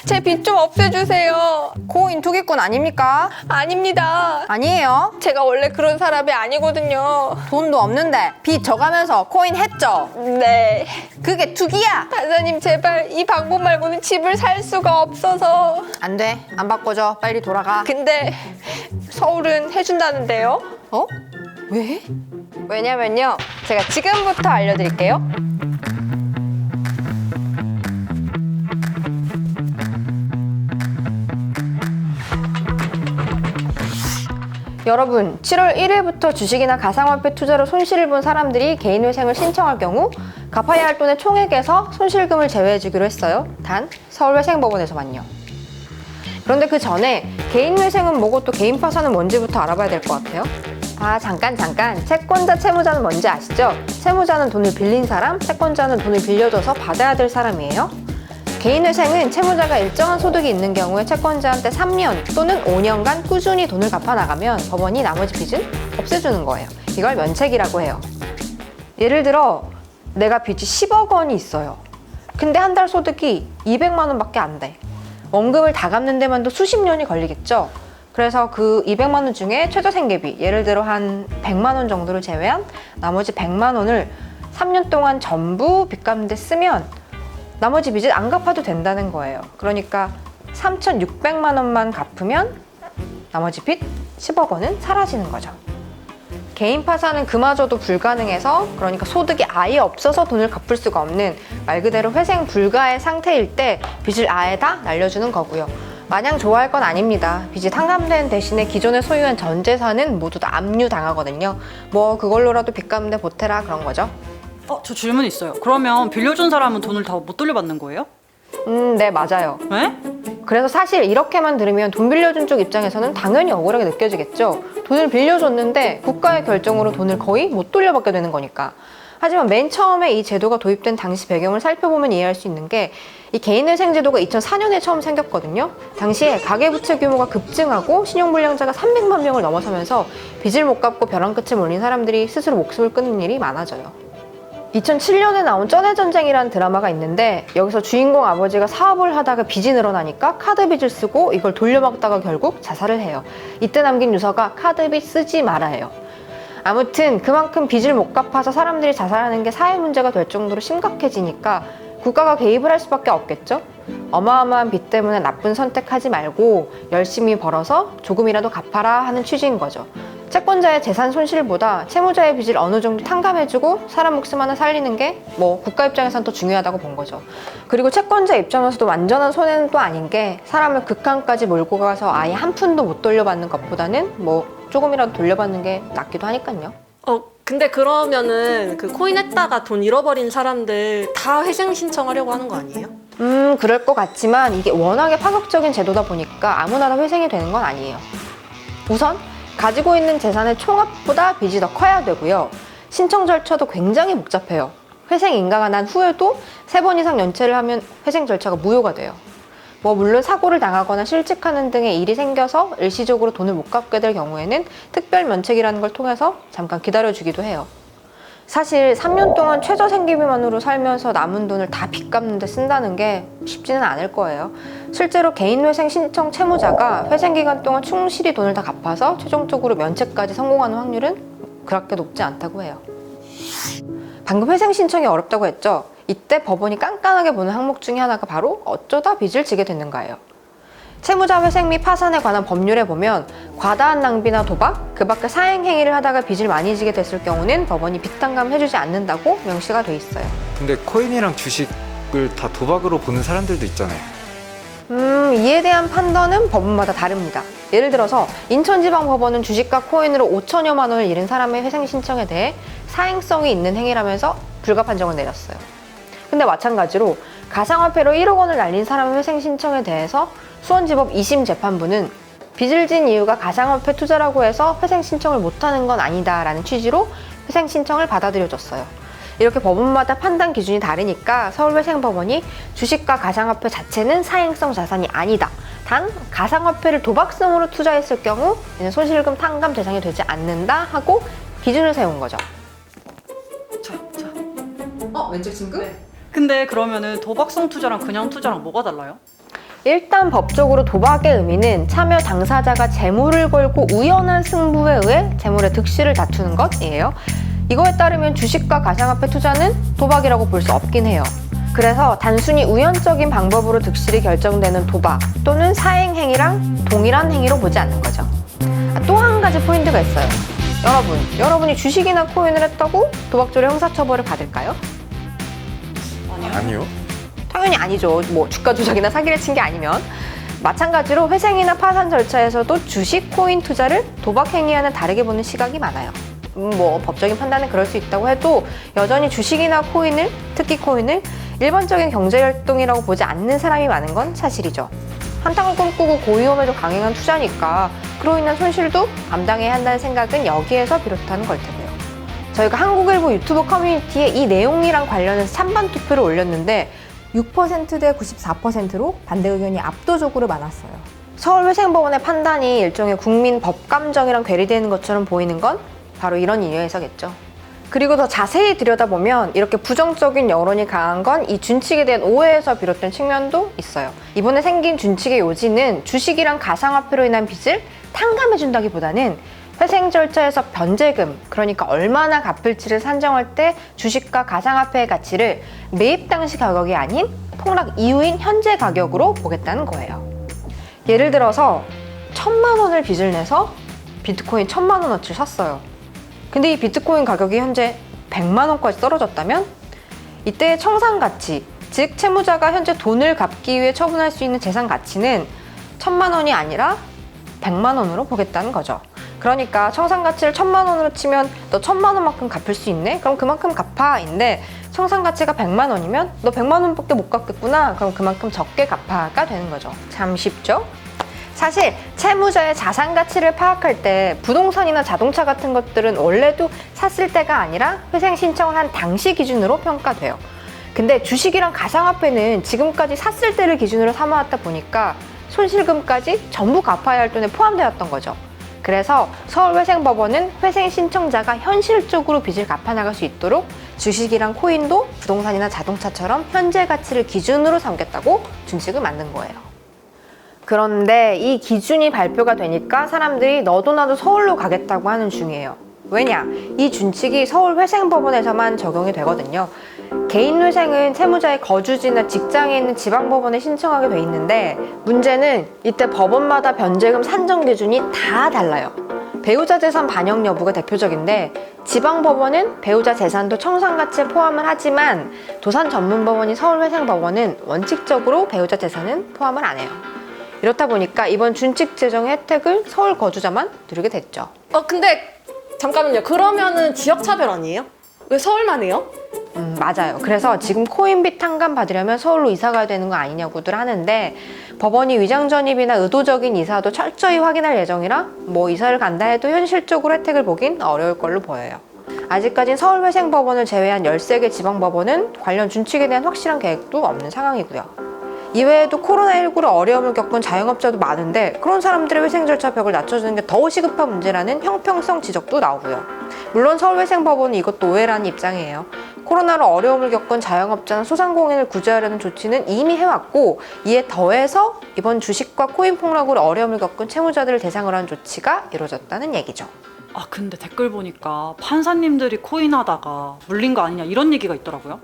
제 빚 좀 없애주세요. 코인 투기꾼 아닙니까? 아닙니다. 아니에요. 제가 원래 그런 사람이 아니거든요. 돈도 없는데 빚 져가면서 코인 했죠? 네. 그게 투기야. 판사님 제발 이 방법 말고는 집을 살 수가 없어서. 안 돼. 안 바꿔줘. 빨리 돌아가. 근데 서울은 해준다는데요? 어? 왜? 왜냐면요, 제가 지금부터 알려드릴게요. 여러분, 7월 1일부터 주식이나 가상화폐 투자로 손실을 본 사람들이 개인회생을 신청할 경우 갚아야 할 돈의 총액에서 손실금을 제외해주기로 했어요. 단, 서울회생법원에서만요. 그런데 그 전에 개인회생은 뭐고 또 개인파산은 뭔지부터 알아봐야 될 것 같아요. 아, 잠깐. 채권자, 채무자는 뭔지 아시죠? 채무자는 돈을 빌린 사람, 채권자는 돈을 빌려줘서 받아야 될 사람이에요. 개인회생은 채무자가 일정한 소득이 있는 경우에 채권자한테 3년 또는 5년간 꾸준히 돈을 갚아나가면 법원이 나머지 빚을 없애주는 거예요. 이걸 면책이라고 해요. 예를 들어 내가 빚이 10억 원이 있어요. 근데 한 달 소득이 200만 원밖에 안 돼. 원금을 다 갚는 데만도 수십 년이 걸리겠죠. 그래서 그 200만 원 중에 최저 생계비, 예를 들어 한 100만 원 정도를 제외한 나머지 100만 원을 3년 동안 전부 빚 갚는 데 쓰면 나머지 빚을 안 갚아도 된다는 거예요. 그러니까 3,600만 원만 갚으면 나머지 빚 10억 원은 사라지는 거죠. 개인 파산은 그마저도 불가능해서, 그러니까 소득이 아예 없어서 돈을 갚을 수가 없는 말 그대로 회생 불가의 상태일 때 빚을 아예 다 날려주는 거고요. 마냥 좋아할 건 아닙니다. 빚이 탕감된 대신에 기존에 소유한 전 재산은 모두 다 압류당하거든요. 뭐 그걸로라도 빚 갚는데 보태라 그런 거죠. 저 질문 있어요. 그러면 빌려준 사람은 돈을 다 못 돌려받는 거예요? 네, 맞아요. 네? 그래서 사실 이렇게만 들으면 돈 빌려준 쪽 입장에서는 당연히 억울하게 느껴지겠죠. 돈을 빌려줬는데 국가의 결정으로 돈을 거의 못 돌려받게 되는 거니까. 하지만 맨 처음에 이 제도가 도입된 당시 배경을 살펴보면 이해할 수 있는 게, 이 개인회생 제도가 2004년에 처음 생겼거든요. 당시에 가계부채 규모가 급증하고 신용불량자가 300만 명을 넘어서면서 빚을 못 갚고 벼랑 끝에 몰린 사람들이 스스로 목숨을 끊는 일이 많아져요. 2007년에 나온 쩐해전쟁이라는 드라마가 있는데, 여기서 주인공 아버지가 사업을 하다가 빚이 늘어나니까 카드 빚을 쓰고 이걸 돌려막다가 결국 자살을 해요. 이때 남긴 유서가 카드빚 쓰지 말아예요. 아무튼 그만큼 빚을 못 갚아서 사람들이 자살하는 게 사회 문제가 될 정도로 심각해지니까 국가가 개입을 할 수밖에 없겠죠. 어마어마한 빚 때문에 나쁜 선택하지 말고 열심히 벌어서 조금이라도 갚아라 하는 취지인 거죠. 채권자의 재산 손실보다 채무자의 빚을 어느 정도 탕감해주고 사람 목숨 하나 살리는 게 뭐 국가 입장에선 더 중요하다고 본 거죠. 그리고 채권자 입장에서도 완전한 손해는 또 아닌 게, 사람을 극한까지 몰고 가서 아예 한 푼도 못 돌려받는 것보다는 뭐 조금이라도 돌려받는 게 낫기도 하니까요. 근데 그러면은 그 코인 했다가 돈 잃어버린 사람들 다 회생 신청하려고 하는 거 아니에요? 그럴 것 같지만 이게 워낙에 파격적인 제도다 보니까 아무나 다 회생이 되는 건 아니에요. 우선 가지고 있는 재산의 총합보다 빚이 더 커야 되고요. 신청 절차도 굉장히 복잡해요. 회생 인가가 난 후에도 3번 이상 연체를 하면 회생 절차가 무효가 돼요. 뭐 물론 사고를 당하거나 실직하는 등의 일이 생겨서 일시적으로 돈을 못 갚게 될 경우에는 특별 면책이라는 걸 통해서 잠깐 기다려주기도 해요. 사실 3년 동안 최저 생계비만으로 살면서 남은 돈을 다 빚 갚는 데 쓴다는 게 쉽지는 않을 거예요. 실제로 개인회생 신청 채무자가 회생기간 동안 충실히 돈을 다 갚아서 최종적으로 면책까지 성공하는 확률은 그렇게 높지 않다고 해요. 방금 회생 신청이 어렵다고 했죠? 이때 법원이 깐깐하게 보는 항목 중에 하나가 바로 어쩌다 빚을 지게 됐는가예요. 채무자 회생 및 파산에 관한 법률에 보면 과다한 낭비나 도박, 그 밖에 사행행위를 하다가 빚을 많이 지게 됐을 경우는 법원이 빚탕감을 해주지 않는다고 명시가 돼 있어요. 근데 코인이랑 주식을 다 도박으로 보는 사람들도 있잖아요. 이에 대한 판단은 법원마다 다릅니다. 예를 들어서 인천지방법원은 주식과 코인으로 5천여만 원을 잃은 사람의 회생 신청에 대해 사행성이 있는 행위라면서 불가 판정을 내렸어요. 근데 마찬가지로 가상화폐로 1억 원을 날린 사람의 회생 신청에 대해서 수원지법 2심 재판부는 빚을 진 이유가 가상화폐 투자라고 해서 회생 신청을 못하는 건 아니다라는 취지로 회생 신청을 받아들여줬어요. 이렇게 법원마다 판단 기준이 다르니까 서울회생법원이 주식과 가상화폐 자체는 사행성 자산이 아니다. 단 가상화폐를 도박성으로 투자했을 경우 손실금 탕감 대상이 되지 않는다 하고 기준을 세운 거죠. 왼쪽 친구? 근데 그러면은 도박성 투자랑 그냥 투자랑 뭐가 달라요? 일단 법적으로 도박의 의미는 참여 당사자가 재물을 걸고 우연한 승부에 의해 재물의 득실을 다투는 것이에요. 이거에 따르면 주식과 가상화폐 투자는 도박이라고 볼 수 없긴 해요. 그래서 단순히 우연적인 방법으로 득실이 결정되는 도박 또는 사행행위랑 동일한 행위로 보지 않는 거죠. 또 한 가지 포인트가 있어요. 여러분이 주식이나 코인을 했다고 도박죄로 형사처벌을 받을까요? 아니요. 당연히 아니죠. 뭐 주가 조작이나 사기를 친 게 아니면. 마찬가지로 회생이나 파산 절차에서도 주식, 코인 투자를 도박 행위와는 다르게 보는 시각이 많아요. 뭐 법적인 판단은 그럴 수 있다고 해도 여전히 주식이나 코인을, 특히 코인을 일반적인 경제활동이라고 보지 않는 사람이 많은 건 사실이죠. 한탕을 꿈꾸고 고위험에도 강행한 투자니까 그로 인한 손실도 감당해야 한다는 생각은 여기에서 비롯하는 걸 테고요. 저희가 한국일보 유튜브 커뮤니티에 이 내용이랑 관련해서 찬반 투표를 올렸는데 6%대 94%로 반대 의견이 압도적으로 많았어요. 서울회생법원의 판단이 일종의 국민 법감정이랑 괴리되는 것처럼 보이는 건 바로 이런 이유에서겠죠. 그리고 더 자세히 들여다보면 이렇게 부정적인 여론이 강한 건 이 준칙에 대한 오해에서 비롯된 측면도 있어요. 이번에 생긴 준칙의 요지는 주식이랑 가상화폐로 인한 빚을 탕감해준다기보다는 회생 절차에서 변제금, 그러니까 얼마나 갚을지를 산정할 때 주식과 가상화폐의 가치를 매입 당시 가격이 아닌 폭락 이후인 현재 가격으로 보겠다는 거예요. 예를 들어서 1,000만 원을 빚을 내서 비트코인 1,000만 원어치를 샀어요. 근데 이 비트코인 가격이 현재 100만 원까지 떨어졌다면 이때의 청산 가치, 즉 채무자가 현재 돈을 갚기 위해 처분할 수 있는 재산 가치는 1,000만 원이 아니라 100만 원으로 보겠다는 거죠. 그러니까 청산 가치를 1,000만 원으로 치면 너 1,000만 원만큼 갚을 수 있네? 그럼 그만큼 갚아인데 청산 가치가 100만 원이면 너 100만 원밖에 못 갚겠구나. 그럼 그만큼 적게 갚아가 되는 거죠. 참 쉽죠? 사실 채무자의 자산 가치를 파악할 때 부동산이나 자동차 같은 것들은 원래도 샀을 때가 아니라 회생 신청을 한 당시 기준으로 평가돼요. 근데 주식이랑 가상화폐는 지금까지 샀을 때를 기준으로 삼아왔다 보니까 손실금까지 전부 갚아야 할 돈에 포함되었던 거죠. 그래서 서울회생법원은 회생 신청자가 현실적으로 빚을 갚아나갈 수 있도록 주식이랑 코인도 부동산이나 자동차처럼 현재 가치를 기준으로 삼겠다고 준칙을 만든 거예요. 그런데 이 기준이 발표가 되니까 사람들이 너도 나도 서울로 가겠다고 하는 중이에요. 왜냐? 이 준칙이 서울회생법원에서만 적용이 되거든요. 개인회생은 채무자의 거주지나 직장에 있는 지방법원에 신청하게 돼 있는데 문제는 이때 법원마다 변제금 산정 기준이 다 달라요. 배우자 재산 반영 여부가 대표적인데 지방법원은 배우자 재산도 청산가치에 포함을 하지만 도산전문법원인 서울회생법원은 원칙적으로 배우자 재산은 포함을 안 해요. 이렇다 보니까 이번 준칙 제정의 혜택을 서울 거주자만 누리게 됐죠. 근데 잠깐만요. 그러면은 지역차별 아니에요? 왜 서울만 해요? 맞아요. 그래서 지금 코인빚 탕감 받으려면 서울로 이사 가야 되는 거 아니냐고들 하는데 법원이 위장 전입이나 의도적인 이사도 철저히 확인할 예정이라 뭐 이사를 간다 해도 현실적으로 혜택을 보긴 어려울 걸로 보여요. 아직까진 서울회생법원을 제외한 13개 지방법원은 관련 준칙에 대한 확실한 계획도 없는 상황이고요. 이외에도 코로나19로 어려움을 겪은 자영업자도 많은데 그런 사람들의 회생 절차 벽을 낮춰주는 게 더 시급한 문제라는 형평성 지적도 나오고요. 물론 서울회생법원은 이것도 오해라는 입장이에요. 코로나로 어려움을 겪은 자영업자나 소상공인을 구제하려는 조치는 이미 해왔고 이에 더해서 이번 주식과 코인 폭락으로 어려움을 겪은 채무자들을 대상으로 한 조치가 이루어졌다는 얘기죠. 아 근데 댓글 보니까 판사님들이 코인 하다가 물린 거 아니냐 이런 얘기가 있더라고요.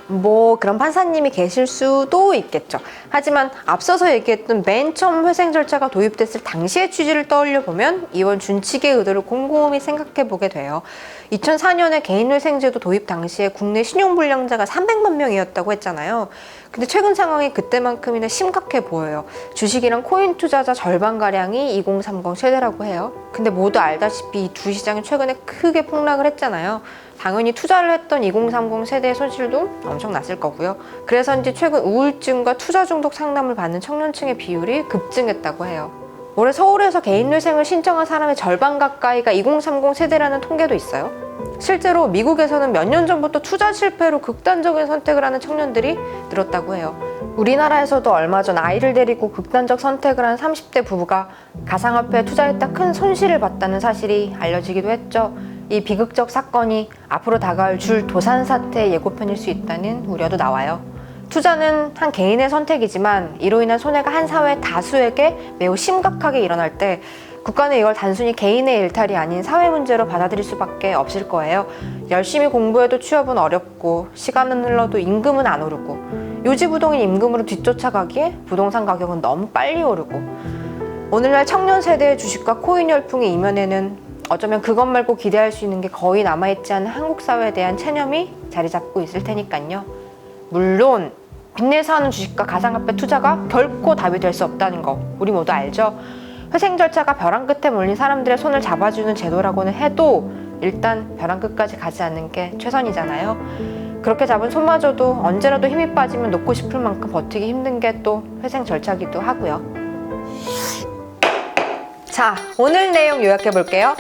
뭐 그런 판사님이 계실 수도 있겠죠. 하지만 앞서서 얘기했던 맨 처음 회생 절차가 도입됐을 당시의 취지를 떠올려 보면 이번 준칙의 의도를 곰곰이 생각해 보게 돼요. 2004년에 개인회생제도 도입 당시에 국내 신용불량자가 300만 명이었다고 했잖아요. 근데 최근 상황이 그때만큼이나 심각해 보여요. 주식이랑 코인 투자자 절반가량이 2030 세대라고 해요. 근데 모두 알다시피 이 두 시장이 최근에 크게 폭락을 했잖아요. 당연히 투자를 했던 2030 세대의 손실도 엄청났을 거고요. 그래서인지 최근 우울증과 투자 중독 상담을 받는 청년층의 비율이 급증했다고 해요. 올해 서울에서 개인회생을 신청한 사람의 절반 가까이가 2030 세대라는 통계도 있어요. 실제로 미국에서는 몇 년 전부터 투자 실패로 극단적인 선택을 하는 청년들이 늘었다고 해요. 우리나라에서도 얼마 전 아이를 데리고 극단적 선택을 한 30대 부부가 가상화폐에 투자했다 큰 손실을 봤다는 사실이 알려지기도 했죠. 이 비극적 사건이 앞으로 다가올 줄 도산 사태의 예고편일 수 있다는 우려도 나와요. 투자는 한 개인의 선택이지만 이로 인한 손해가 한 사회 다수에게 매우 심각하게 일어날 때 국가는 이걸 단순히 개인의 일탈이 아닌 사회 문제로 받아들일 수밖에 없을 거예요. 열심히 공부해도 취업은 어렵고 시간은 흘러도 임금은 안 오르고 요지부동인 임금으로 뒤쫓아가기에 부동산 가격은 너무 빨리 오르고 오늘날 청년 세대의 주식과 코인 열풍의 이면에는 어쩌면 그것 말고 기대할 수 있는 게 거의 남아있지 않은 한국 사회에 대한 체념이 자리 잡고 있을 테니까요. 물론 빚내서 하는 주식과 가상화폐 투자가 결코 답이 될 수 없다는 거 우리 모두 알죠? 회생 절차가 벼랑 끝에 몰린 사람들의 손을 잡아주는 제도라고는 해도 일단 벼랑 끝까지 가지 않는 게 최선이잖아요. 그렇게 잡은 손마저도 언제라도 힘이 빠지면 놓고 싶을 만큼 버티기 힘든 게 또 회생 절차기도 하고요. 자, 오늘 내용 요약해 볼게요.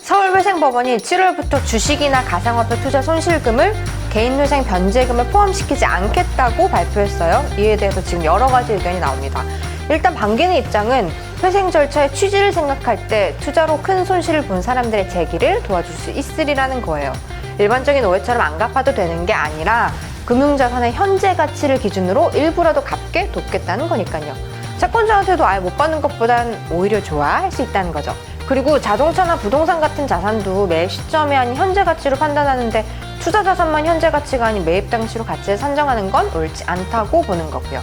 서울회생법원이 7월부터 주식이나 가상화폐 투자 손실금을 개인회생 변제금에 포함시키지 않겠다고 발표했어요. 이에 대해서 지금 여러 가지 의견이 나옵니다. 일단 반기는 입장은 회생 절차의 취지를 생각할 때 투자로 큰 손실을 본 사람들의 재기를 도와줄 수 있으리라는 거예요. 일반적인 오해처럼 안 갚아도 되는 게 아니라 금융자산의 현재 가치를 기준으로 일부라도 갚게 돕겠다는 거니까요. 채권자한테도 아예 못 받는 것보단 오히려 좋아할 수 있다는 거죠. 그리고 자동차나 부동산 같은 자산도 매입 시점이 아닌 현재 가치로 판단하는데 투자 자산만 현재 가치가 아닌 매입 당시로 가치를 산정하는 건 옳지 않다고 보는 거고요.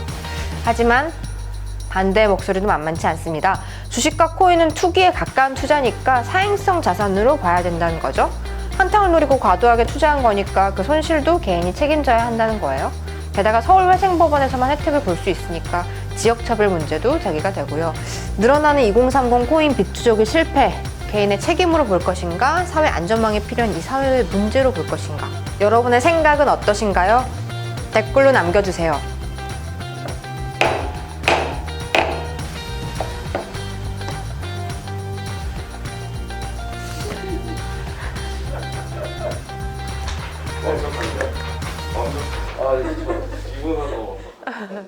하지만 반대의 목소리도 만만치 않습니다. 주식과 코인은 투기에 가까운 투자니까 사행성 자산으로 봐야 된다는 거죠. 한탕을 노리고 과도하게 투자한 거니까 그 손실도 개인이 책임져야 한다는 거예요. 게다가 서울회생법원에서만 혜택을 볼 수 있으니까 지역차별 문제도 제기가 되고요. 늘어나는 2030 코인 빚투족의 실패, 개인의 책임으로 볼 것인가, 사회 안전망이 필요한 이 사회의 문제로 볼 것인가. 여러분의 생각은 어떠신가요? 댓글로 남겨주세요. 아, 이거 하나